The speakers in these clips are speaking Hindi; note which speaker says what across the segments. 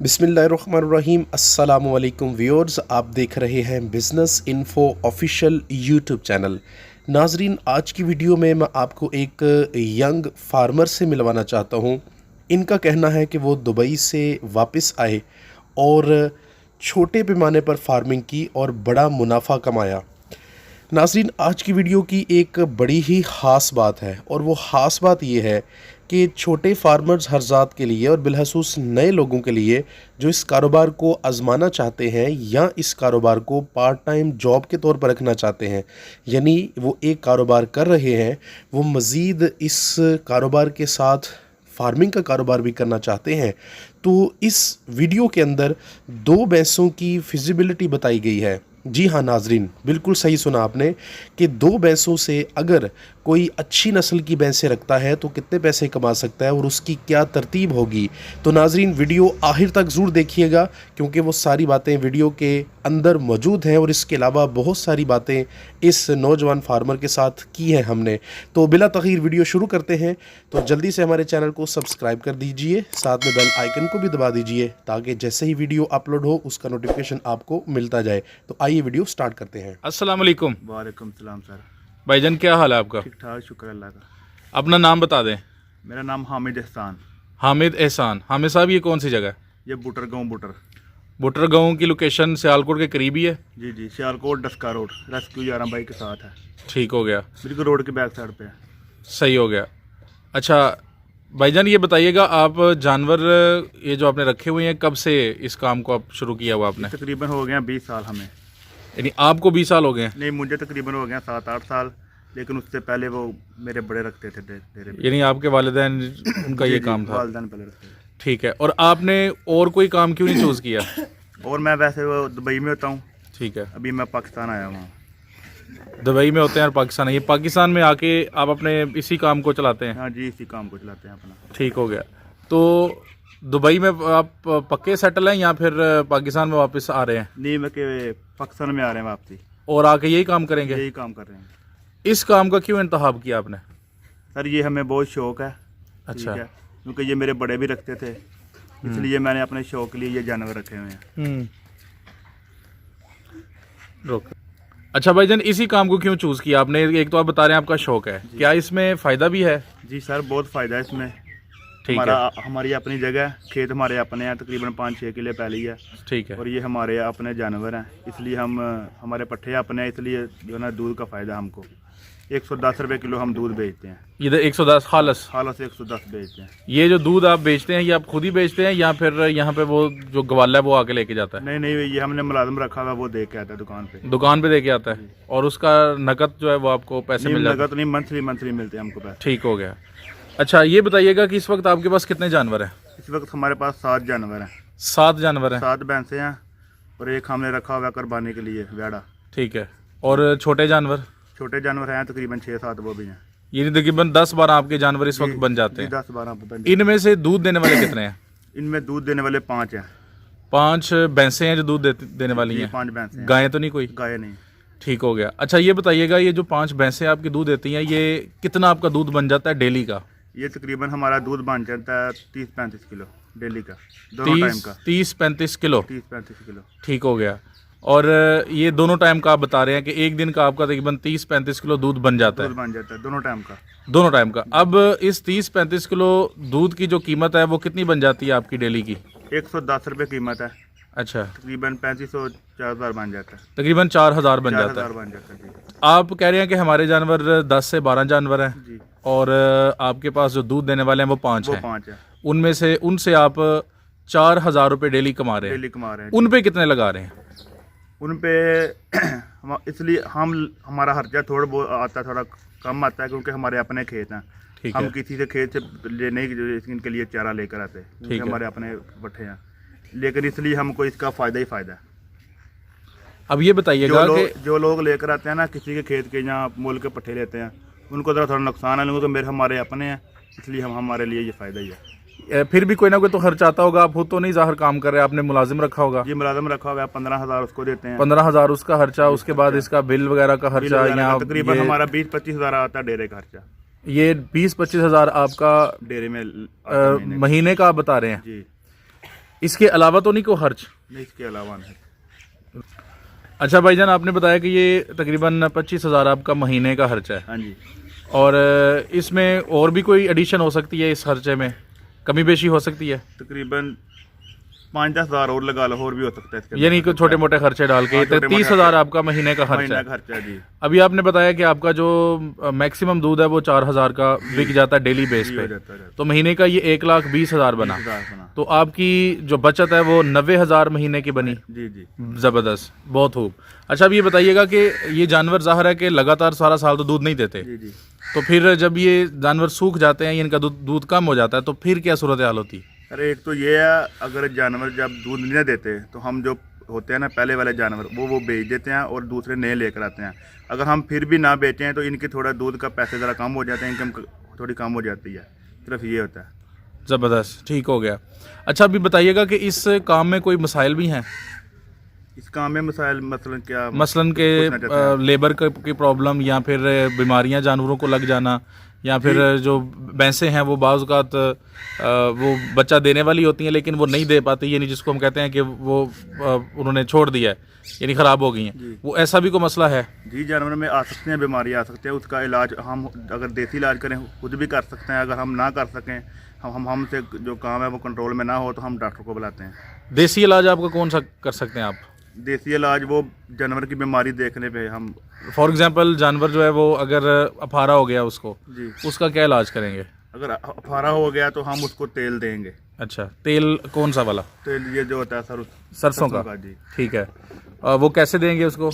Speaker 1: बिस्मिल्लाहिर्रहमानिर्रहीम अस्सलामु अलैकुम व्यूअर्स, आप देख रहे हैं business info official YouTube channel. नाजरीन, आज की वीडियो में मैं आपको एक यंग फार्मर से मिलवाना चाहता हूं। इनका कहना है कि वो दुबई से वापस आए और छोटे पैमाने पर फार्मिंग की और बड़ा मुनाफा कमाया। नाज़रीन, आज की वीडियो की एक बड़ी ही ख़ास बात है और वो ख़ास बात ये है कि छोटे फार्मर्स हरजात के लिए और बिलखसूस नए लोगों के लिए जो इस कारोबार को आज़माना चाहते हैं या इस कारोबार को पार्ट टाइम जॉब के तौर पर रखना चाहते हैं, यानी वो एक कारोबार कर रहे हैं, वो मज़ीद इस कारोबार के साथ फार्मिंग का कारोबार भी करना चाहते हैं, तो इस वीडियो के अंदर 2 भैंसों की फिजिबिलिटी बताई गई है। जी हाँ नाजरीन, बिल्कुल सही सुना आपने कि 2 भैंसों से अगर कोई अच्छी नस्ल की भैंसें रखता है तो कितने पैसे कमा सकता है और उसकी क्या तरतीब होगी। तो नाजरीन, वीडियो आखिर तक ज़रूर देखिएगा क्योंकि वो सारी बातें वीडियो के अंदर मौजूद हैं और इसके अलावा बहुत सारी बातें इस नौजवान फार्मर के साथ की हैं हमने। तो बिला तख़ीर वीडियो शुरू करते हैं। तो जल्दी से हमारे चैनल को सब्सक्राइब कर दीजिए, साथ में बेल आइकन को भी दबा दीजिए ताकि जैसे ही वीडियो अपलोड हो उसका नोटिफिकेशन आपको मिलता जाए। तो आइए वीडियो स्टार्ट करते हैं।
Speaker 2: अस्सलाम वालेकुम।
Speaker 3: वालेकुम सलाम सर।
Speaker 2: भाईजान, क्या हाल है आपका?
Speaker 3: ठीक ठाक, शुक्र अल्लाह का।
Speaker 2: अपना नाम बता दें।
Speaker 3: मेरा नाम हामिद एहसान।
Speaker 2: हामिद एहसान। हामिद साहब, ये कौन सी जगह है?
Speaker 3: ये बुटर गाँव बुटर।
Speaker 2: बुटर गाँव की लोकेशन सियालकोट के करीब ही है।
Speaker 3: जी जी, सियालकोट डस्का रोड, रेस्क्यू 11 बाई के साथ है।
Speaker 2: ठीक हो गया,
Speaker 3: बिल्कुल रोड के बैक साइड पे है।
Speaker 2: सही हो गया। अच्छा भाईजान, ये बताइएगा, आप जानवर ये जो आपने रखे हुए हैं, कब से इस काम को आप शुरू किया हुआ आपने?
Speaker 3: तकरीबन हो गए 20 साल हमें।
Speaker 2: यानी आपको 20 साल हो गए हैं?
Speaker 3: नहीं, मुझे तकरीबन हो गया 7-8 साल, लेकिन उससे पहले वो मेरे बड़े रखते थे डेरे पे।
Speaker 2: यानी आपके वालिदैन उनका ये काम था?
Speaker 3: वालिदैन पहले रखते थे।
Speaker 2: ठीक है। और आपने और कोई काम क्यों नहीं चूज़ किया?
Speaker 3: और मैं वैसे वो दुबई में होता हूँ।
Speaker 2: ठीक है।
Speaker 3: अभी मैं पाकिस्तान आया हूँ।
Speaker 2: दुबई में होते हैं और पाकिस्तान, ये पाकिस्तान में आके आप अपने इसी काम को चलाते हैं?
Speaker 3: हाँ जी, इसी काम को चलाते हैं अपना।
Speaker 2: ठीक हो गया। तो दुबई में आप पक्के सेटल हैं या फिर पाकिस्तान में वापस आ रहे हैं?
Speaker 3: नहीं, मैं के पाकिस्तान में आ रहे हैं वापसी।
Speaker 2: और आके यही काम करेंगे?
Speaker 3: यही काम कर रहे हैं।
Speaker 2: इस काम का क्यों इंतखाब किया आपने?
Speaker 3: सर, ये हमें बहुत शौक है।
Speaker 2: अच्छा।
Speaker 3: ठीक है, क्योंकि ये मेरे बड़े भी रखते थे, इसलिए मैंने अपने शौक के लिए ये जानवर रखे हुए हैं।
Speaker 2: रोक। अच्छा भाईजान, इसी काम को क्यों चूज़ किया आपने? एक तो आप बता रहे हैं आपका शौक है, क्या इसमें फ़ायदा भी है?
Speaker 3: जी सर, बहुत फ़ायदा है इसमें।
Speaker 2: ठीक है।
Speaker 3: हमारी अपनी जगह है, खेत हमारे अपने हैं, तकरीबन 5-6 किले पहले ही है।
Speaker 2: ठीक है।
Speaker 3: और ये हमारे अपने जानवर हैं, इसलिए हमारे पट्ठे अपने हैं, इसलिए जो है ना दूध का फ़ायदा हमको। 110 रुपये किलो हम दूध बेचते हैं।
Speaker 2: इधर 110 खालस?
Speaker 3: खालस 110 बेचते हैं।
Speaker 2: ये जो दूध आप बेचते हैं, ये आप खुद ही बेचते हैं या फिर यहाँ पे वो जो गवाला है वो आके लेके जाता है?
Speaker 3: नहीं नहीं, ये हमने मुलाजिम रखा हुआ, वो दे के आता है दुकान पे।
Speaker 2: दुकान पे दे के आता है और उसका नकद जो है वो आपको पैसे मिल जाते हैं?
Speaker 3: नगद नहीं, मंथली मिलते हैं हमको पैसे।
Speaker 2: ठीक हो गया। अच्छा, ये बताइएगा कि इस वक्त आपके पास कितने जानवर हैं?
Speaker 3: इस वक्त हमारे पास 7 जानवर हैं।
Speaker 2: 7 जानवर हैं?
Speaker 3: 7 भैंसे हैं और एक हमने रखा हुआ है कुर्बानी के लिए वेड़ा।
Speaker 2: ठीक है। और छोटे जानवर?
Speaker 3: छोटे जानवर हैं तकरीबन 6-7, वो भी हैं।
Speaker 2: ये तकरीबन 10-12 आपके जानवर इस वक्त बन जाते हैं?
Speaker 3: 10-12।
Speaker 2: इनमें से दूध देने वाले कितने हैं?
Speaker 3: इनमें दूध देने वाले 5 हैं।
Speaker 2: 5 भैंसें हैं जो दूध देने वाली हैं?
Speaker 3: 5 भैंसे हैं।
Speaker 2: गायें तो नहीं कोई?
Speaker 3: गाय नहीं।
Speaker 2: ठीक हो गया। अच्छा, ये बताइएगा, ये जो 5 भैंसें आपकी दूध देती हैं, ये कितना आपका दूध बन जाता है डेली का?
Speaker 3: ये तकरीबन हमारा दूध बन जाता है 30-35 किलो डेली का, दोनों टाइम का।
Speaker 2: 30-35 किलो?
Speaker 3: 30-35 किलो।
Speaker 2: ठीक हो गया। और ये दोनों टाइम का आप बता रहे हैं कि एक दिन का आपका तकरीबन 30-35 किलो दूध बन जाता है?
Speaker 3: दूध बन जाता है दोनों टाइम का।
Speaker 2: दोनों टाइम का। अब इस 30-35 किलो दूध की जो कीमत है वो कितनी बन जाती है आपकी डेली की?
Speaker 3: 110 रुपये कीमत है।
Speaker 2: अच्छा।
Speaker 3: तकरीबन 3500-4000 बन जाता है।
Speaker 2: तकरीबन 4000 बन जाता
Speaker 3: 4000
Speaker 2: है।
Speaker 3: बन जाता है जी।
Speaker 2: आप कह रहे हैं कि हमारे जानवर 10 से 12 जानवर हैं
Speaker 3: जी।
Speaker 2: और आपके पास जो दूध देने वाले हैं वो 5
Speaker 3: वो
Speaker 2: हैं।
Speaker 3: 5 है।
Speaker 2: उनसे आप 4000 रुपये डेली कमा रहे हैं।
Speaker 3: डेली कमा रहे हैं।
Speaker 2: उन पे कितने लगा रहे हैं?
Speaker 3: उन पे इसलिए हमारा खर्चा थोड़ा बहुत आता है, थोड़ा कम आता है क्योंकि हमारे अपने खेत हैं।
Speaker 2: ठीक
Speaker 3: हम
Speaker 2: है।
Speaker 3: किसी से खेत से ले नहीं इनके लिए चारा लेकर आते, क्योंकि हमारे अपने पट्ठे हैं, लेकिन इसलिए हमको इसका फ़ायदा ही फ़ायदा है।
Speaker 2: अब ये बताइएगा कि
Speaker 3: जो लोग लेकर आते हैं ना किसी के खेत के, यहाँ मोल के पट्ठे लेते हैं, उनको थोड़ा नुकसान है, क्योंकि हमारे अपने हैं, इसलिए हमारे लिए ये फ़ायदा ही है।
Speaker 2: फिर भी कोई ना कोई तो खर्च आता होगा, आप खुद तो नहीं ज़ाहिर काम कर रहे हैं, आपने मुलाजिम रखा होगा?
Speaker 3: ये मुलाजिम रखा हुआ है, 15,000 उसको देते हैं।
Speaker 2: 15,000 उसका खर्चा, उसके बाद इसका बिल वगैरह का खर्चा, यहाँ
Speaker 3: तकरीबन हमारा 20-25 हज़ार आता है डेरे का खर्चा।
Speaker 2: ये 20-25 हज़ार आपका
Speaker 3: डेरे में
Speaker 2: महीने का आप बता रहे हैं?
Speaker 3: जी।
Speaker 2: इसके अलावा तो नहीं कोई खर्च?
Speaker 3: नहीं, इसके अलावा नहीं।
Speaker 2: अच्छा भाईजान, आपने बताया कि ये तकरीबन 25,000 आपका महीने का खर्चा है,
Speaker 3: हाँ जी।
Speaker 2: और इसमें और भी कोई एडिशन हो सकती है? इस खर्चे में कमी बेशी हो सकती है?
Speaker 3: तकरीबन 5-10 हज़ार और लगा लो, और भी हो सकता है इसके
Speaker 2: यानी कि छोटे मोटे खर्चे डाल के
Speaker 3: हाँ,
Speaker 2: तो
Speaker 3: छोटे-मोटे
Speaker 2: 30,000 आपका महीने का खर्चा
Speaker 3: महीना
Speaker 2: है।
Speaker 3: का खर्चा है जी।
Speaker 2: अभी आपने बताया कि आपका जो मैक्सिमम दूध है वो 4,000 का बिक जाता है डेली बेस
Speaker 3: जी,
Speaker 2: पे,
Speaker 3: हो जाता है।
Speaker 2: तो महीने का ये 1,20,000 बना,
Speaker 3: 20,000 बना।
Speaker 2: तो आपकी जो बचत है वो 90,000 महीने की बनी।
Speaker 3: जी जी।
Speaker 2: ज़बरदस्त, बहुत खूब। अच्छा, अब ये बताइएगा कि ये जानवर ज़ाहिर है कि लगातार सारा साल तो दूध नहीं देते,
Speaker 3: जी जी।
Speaker 2: तो फिर जब ये जानवर सूख जाते हैं, इनका दूध कम हो जाता है, तो फिर क्या सूरत हाल होती है?
Speaker 3: अरे एक तो ये है, अगर जानवर जब दूध नहीं देते तो हम जो होते हैं ना पहले वाले जानवर, वो बेच देते हैं और दूसरे नए लेकर आते हैं। अगर हम फिर भी ना बेचें तो इनके थोड़ा दूध का पैसे ज़रा कम हो जाते हैं, इनकम थोड़ी कम हो जाती है, सिर्फ ये होता है।
Speaker 2: ज़बरदस्त, ठीक हो गया। अच्छा, अभी बताइएगा कि इस काम में कोई मसाइल भी हैं?
Speaker 3: इस काम में मसाइल मसलन क्या?
Speaker 2: मसलन के
Speaker 3: पूछना चाहते हैं?
Speaker 2: लेबर की प्रॉब्लम, या फिर बीमारियां जानवरों को लग जाना, या फिर जो भैंसें हैं वो बाज़ औक़ात वो बच्चा देने वाली होती हैं लेकिन वो नहीं दे पाती, यानी जिसको हम कहते हैं कि वो उन्होंने छोड़ दिया है, यानी ख़राब हो गई हैं, वो ऐसा भी कोई मसला है?
Speaker 3: जी, जानवर में आ सकते हैं, बीमारी आ सकती है, उसका इलाज हम अगर देसी इलाज करें खुद भी कर सकते हैं। अगर हम ना कर सकें, हमसे जो काम है वो कंट्रोल में ना हो तो हम डॉक्टर को बुलाते हैं।
Speaker 2: देसी इलाज आपका कौन सा कर सकते हैं आप?
Speaker 3: देसी इलाज वो जानवर की बीमारी देखने पे हम,
Speaker 2: फॉर एग्जांपल जानवर जो है वो अगर अफारा हो गया उसको,
Speaker 3: जी,
Speaker 2: उसका क्या इलाज करेंगे?
Speaker 3: अगर अफारा हो गया तो हम उसको तेल देंगे।
Speaker 2: अच्छा, तेल कौन सा वाला?
Speaker 3: तेल ये जो होता है
Speaker 2: सरसों का?
Speaker 3: जी।
Speaker 2: ठीक है। वो कैसे देंगे उसको?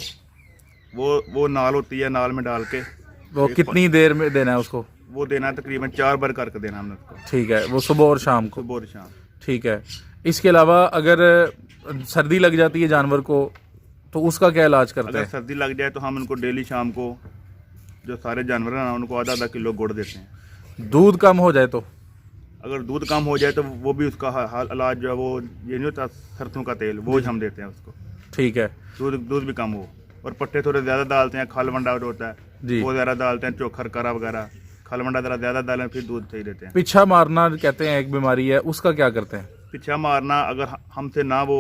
Speaker 3: वो नाल होती है, नाल में डाल के
Speaker 2: वो कितनी देर में देना है उसको?
Speaker 3: वो देना है तकरीबन 4 बार करके देना हमने उसको,
Speaker 2: ठीक है, वो सुबह और शाम को?
Speaker 3: सुबह और शाम।
Speaker 2: ठीक है। इसके अलावा अगर सर्दी लग जाती है जानवर को तो उसका क्या इलाज करते
Speaker 3: अगर
Speaker 2: हैं?
Speaker 3: सर्दी लग जाए तो हम उनको डेली शाम को, जो सारे जानवर हैं ना, उनको आधा किलो गुड़ देते हैं।
Speaker 2: दूध कम हो जाए तो?
Speaker 3: अगर दूध कम हो जाए तो वो भी उसका इलाज जो है वो ये नहीं होता, सरसों का तेल, वो हम देते हैं उसको।
Speaker 2: ठीक है।
Speaker 3: दूध भी कम हो। और पट्टे थोड़े ज़्यादा डालते हैं, खल वंडा जो होता
Speaker 2: जी।
Speaker 3: है वो ज़्यादा डालते हैं, चोखर करा वगैरह, खल वंडा ज़रा ज़्यादा डालें फिर दूध सही देते हैं।
Speaker 2: पीछा मारना कहते हैं एक बीमारी है, उसका क्या करते हैं?
Speaker 3: पीछा मारना अगर हमसे ना वो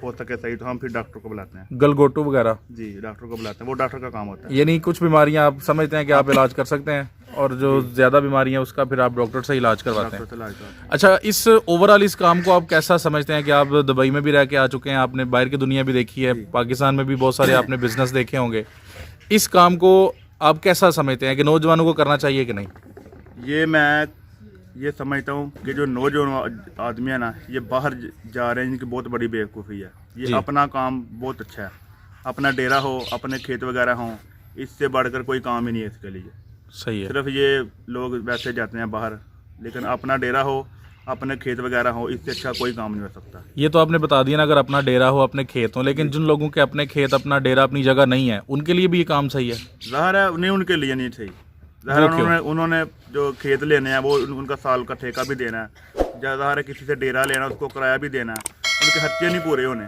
Speaker 3: हो सके सही तो हम फिर डॉक्टर को बुलाते हैं।
Speaker 2: गलगोटू वगैरह?
Speaker 3: जी, डॉक्टर को बुलाते हैं, वो डॉक्टर का काम होता है।
Speaker 2: यानी कुछ बीमारियां आप समझते हैं कि आप इलाज कर सकते हैं, और जो ज़्यादा बीमारियां उसका फिर आप डॉक्टर से इलाज करवाते हैं।
Speaker 3: डॉक्टर से इलाज करवाते हैं।
Speaker 2: अच्छा, इस ओवरऑल इस काम को आप कैसा समझते हैं कि आप दुबई में भी रह के आ चुके हैं, आपने बाहर की दुनिया भी देखी है, पाकिस्तान में भी बहुत सारे आपने बिजनेस देखे होंगे, इस काम को आप कैसा समझते हैं कि नौजवानों को करना चाहिए कि नहीं?
Speaker 3: मैं ये समझता हूँ कि जो नौजवान आदमी है ना, ये बाहर जा रहे हैं, इनकी बहुत बड़ी बेवकूफ़ी है।
Speaker 2: जी।
Speaker 3: ये अपना काम बहुत अच्छा है, अपना डेरा हो, अपने खेत वगैरह हों, इससे बढ़कर कोई काम ही नहीं है इसके लिए।
Speaker 2: सही है।
Speaker 3: सिर्फ ये लोग वैसे जाते हैं बाहर, लेकिन अपना डेरा हो, अपने खेत वगैरह हो, इससे अच्छा कोई काम नहीं हो सकता।
Speaker 2: ये तो आपने बता दिया ना, अगर अपना डेरा हो, अपने खेत हो, लेकिन जिन लोगों के अपने खेत, अपना डेरा, अपनी जगह नहीं है, उनके लिए भी ये काम सही है?
Speaker 3: ज़ाहिर है नहीं, उनके लिए नहीं सही। ज़ाहिर है उन्होंने जो खेत लेने हैं वो उनका साल का ठेका भी देना है, ज़ाहिर है किसी से डेरा लेना, उसको किराया भी देना है, उनके खर्चे नहीं पूरे होने,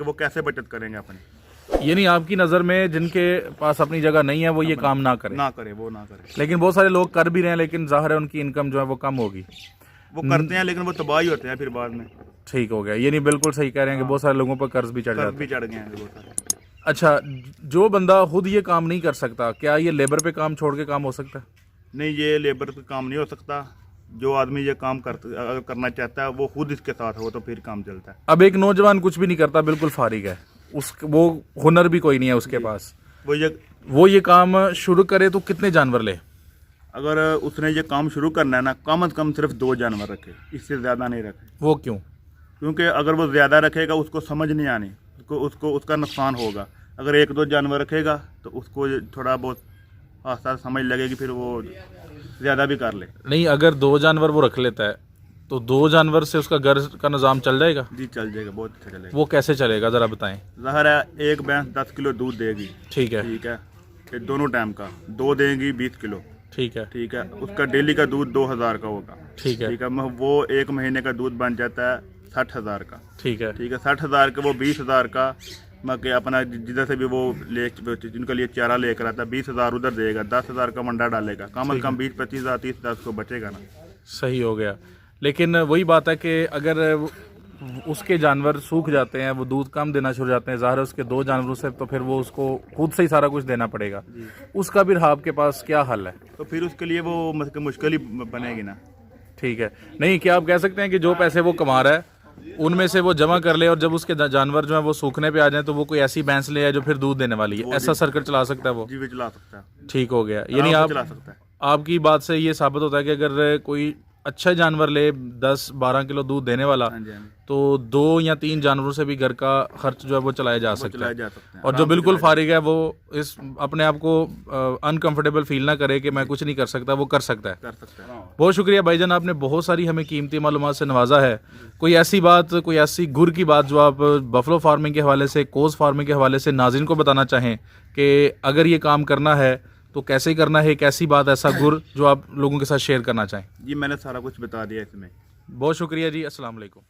Speaker 3: वो कैसे बचत करेंगे अपनी?
Speaker 2: यानी आपकी नज़र में जिनके पास अपनी जगह नहीं है वो ये काम ना करें?
Speaker 3: ना करे, वो ना करे।
Speaker 2: लेकिन बहुत सारे लोग कर भी रहे हैं, लेकिन जाहिर है उनकी इनकम जो है वो कम होगी।
Speaker 3: वो करते हैं लेकिन वो तबाही होते हैं फिर बाद में।
Speaker 2: ठीक हो गया, ये नहीं, बिल्कुल सही कह रहे हैं कि बहुत सारे लोगों पर कर्ज भी चढ़
Speaker 3: कर्ज
Speaker 2: जाता
Speaker 3: भी चढ़ गए हैं बहुत सारे।
Speaker 2: है। अच्छा, जो बंदा खुद ये काम नहीं कर सकता, क्या ये लेबर पे काम छोड़ के काम हो सकता है?
Speaker 3: नहीं, ये लेबर का काम नहीं हो सकता। जो आदमी ये काम अगर करना चाहता है वो खुद इसके साथ हो तो फिर काम चलता है।
Speaker 2: अब एक नौजवान कुछ भी नहीं करता, बिल्कुल फारिग है, वो हुनर भी कोई नहीं है उसके पास, वो ये काम शुरू करे तो कितने जानवर ले?
Speaker 3: अगर उसने ये काम शुरू करना है ना, कम से कम सिर्फ 2 जानवर रखे, इससे ज़्यादा नहीं रखे।
Speaker 2: वो क्यों?
Speaker 3: क्योंकि अगर वो ज़्यादा रखेगा उसको समझ नहीं आनी, उसका नुकसान होगा। अगर 1-2 जानवर रखेगा तो उसको थोड़ा बहुत आस्ता समझ लगेगी, फिर वो ज़्यादा भी कर ले।
Speaker 2: नहीं, अगर 2 जानवर वो रख लेता है तो 2 जानवर से उसका घर का निज़ाम चल जाएगा?
Speaker 3: जी चल जाएगा, बहुत अच्छा चलेगा।
Speaker 2: वो कैसे चलेगा ज़रा बताएं।
Speaker 3: ज़ाहिर है एक भैंस 10 किलो दूध देगी,
Speaker 2: ठीक है,
Speaker 3: ठीक है, ये दोनों टाइम का, 2 देंगी 20 किलो,
Speaker 2: ठीक है,
Speaker 3: ठीक है, उसका डेली का दूध 2000 का होगा,
Speaker 2: ठीक है,
Speaker 3: ठीक है, वो 1 महीने का दूध बन जाता है 60,000 का,
Speaker 2: ठीक है,
Speaker 3: ठीक है। 60,000 का वो 20,000 का मैं अपना जिधर से भी वो जिनके लिए चारा लेकर आता है 20,000 उधर देगा, 10,000 का मंडा डालेगा, कम से कम 20-25,000 30,000 को बचेगा ना।
Speaker 2: सही हो गया। लेकिन वही बात है कि अगर उसके जानवर सूख जाते हैं, वो दूध कम देना शुरू हो जाते हैं, ज़ाहिर है उसके 2 जानवरों से तो फिर वो उसको खुद से ही सारा कुछ देना पड़ेगा। उसका भी आपके पास क्या हल है?
Speaker 3: तो फिर उसके लिए वो मुश्किल ही बनेगी ना।
Speaker 2: ठीक है, नहीं क्या आप कह सकते हैं कि जो पैसे वो कमा रहा है उनमें से वो जमा कर ले और जब उसके जानवर जो है वो सूखने पे आ जाए तो वो कोई ऐसी भैंस ले आए जो फिर दूध देने वाली है, ऐसा सर्कल चला सकता है वो?
Speaker 3: जी, भी चला सकता है।
Speaker 2: ठीक हो गया, यानी
Speaker 3: आराम
Speaker 2: आप
Speaker 3: से चला सकता है।
Speaker 2: आपकी बात से ये साबित होता है कि अगर कोई अच्छा जानवर ले 10-12 किलो दूध देने वाला,
Speaker 3: हाँ जी, हाँ जी।
Speaker 2: तो 2 या 3 जानवरों से भी घर का खर्च जो है वो चलाया जा सकता
Speaker 3: चलाए
Speaker 2: है।
Speaker 3: जा सकते हैं।
Speaker 2: और जो
Speaker 3: आराम से
Speaker 2: बिल्कुल
Speaker 3: चलाए
Speaker 2: फारिग है वो इस अपने आप को अनकंफर्टेबल फील ना करे कि मैं कुछ नहीं कर सकता, वो कर सकता है।
Speaker 3: कर सकते हैं।
Speaker 2: बहुत शुक्रिया भाईजान, आपने बहुत सारी हमें कीमती मालूमात से नवाजा है। कोई ऐसी बात, कोई ऐसी गुर की बात जो आप बफलो फार्मिंग के हवाले से, कोज़ फार्मिंग के हवाले से नाज़रीन को बताना चाहें कि अगर ये काम करना है तो कैसे करना है, एक ऐसी बात, ऐसा गुर जो आप लोगों के साथ शेयर करना चाहें?
Speaker 3: जी, मैंने सारा कुछ बता दिया इसमें।
Speaker 2: बहुत शुक्रिया जी, अस्सलाम वालेकुम।